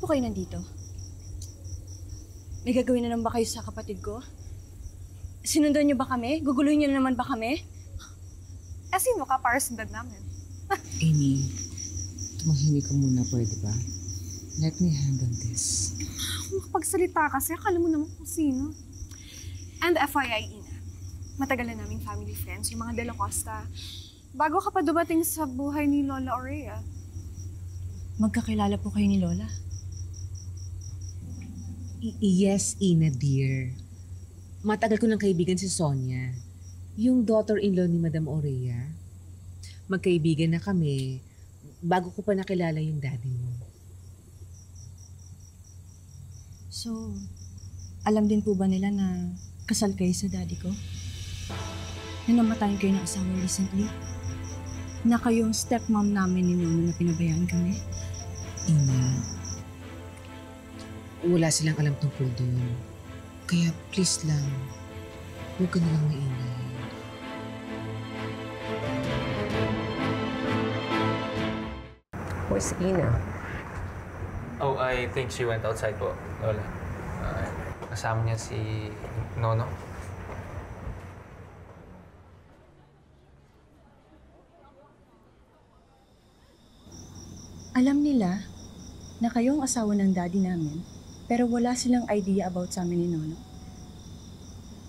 kayo nandito? May gagawin na naman ba kayo sa kapatid ko? Sinundan niyo ba kami? Guguluhin niyo na naman ba kami? Sino ka para sundan namin? Amy, tumahimik ka muna, pwede ba? Let me handle this. Makapagsalita kasi, akala mo naman kung sino. And FYI, Ina, matagal na naming family friends, yung mga De La Costa. Bago ka pa dumating sa buhay ni Lola Aurea. Magkakilala po kayo ni Lola? Yes, Ina, dear. Matagal ko ng kaibigan si Sonia. Yung daughter-in-law ni Madam Aurea. Magkaibigan na kami bago ko pa nakilala yung daddy mo. So, alam din po ba nila na kasal kayo sa daddy ko? Na namatayan kayo ng asawa recently? Na kayong stepmom namin ni Nono na pinabayaan kami? Ina, wala silang alam tungkol doon. Kaya please lang, huwag ka nalang maingay. Where's Ina? Oh, I think she went outside po, Lola. Kasama niya si Nono. Alam nila na kayong asawa ng daddy namin, pero wala silang idea about sa amin ni Nono.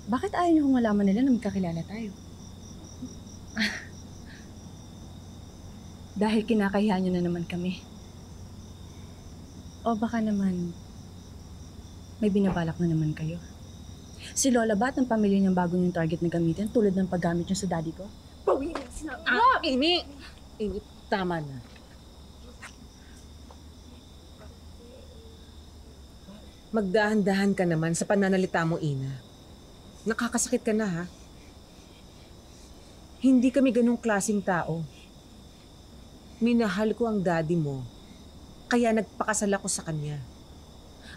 Bakit ayaw niyo kung malaman nila na magkakilala tayo? Dahil kinakahiya niyo na naman kami. O baka naman, may binabalak na naman kayo. Si Lola ba at ang pamilya niyang bago niyong target na gamitin tulad ng paggamit niyo sa daddy ko? Amy! Amy, tama na. Magdahan-dahan ka naman sa pananalita mo, Ina. Nakakasakit ka na, ha? Hindi kami ganong klaseng tao. Minahal ko ang daddy mo, kaya nagpakasal ako sa kanya.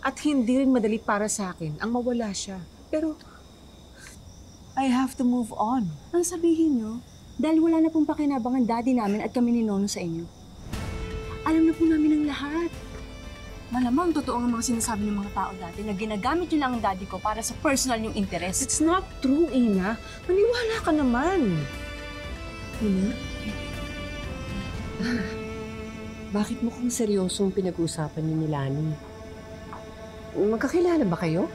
At hindi rin madali para sa akin ang mawala siya. Pero, I have to move on. Ang sabihin niyo, dahil wala na pong pakinabang ang daddy namin at kami ni Nono sa inyo. Alam na po namin ang lahat. Malamang totoo ang mga sinasabi ng mga tao dati na ginagamit niyo lang ang daddy ko para sa personal yung interest. It's not true, Ina. Maniwala ka naman. Ina? Bakit mukhang seryosong pinag-uusapan niyo ni Lani? Magkakilala ba kayo?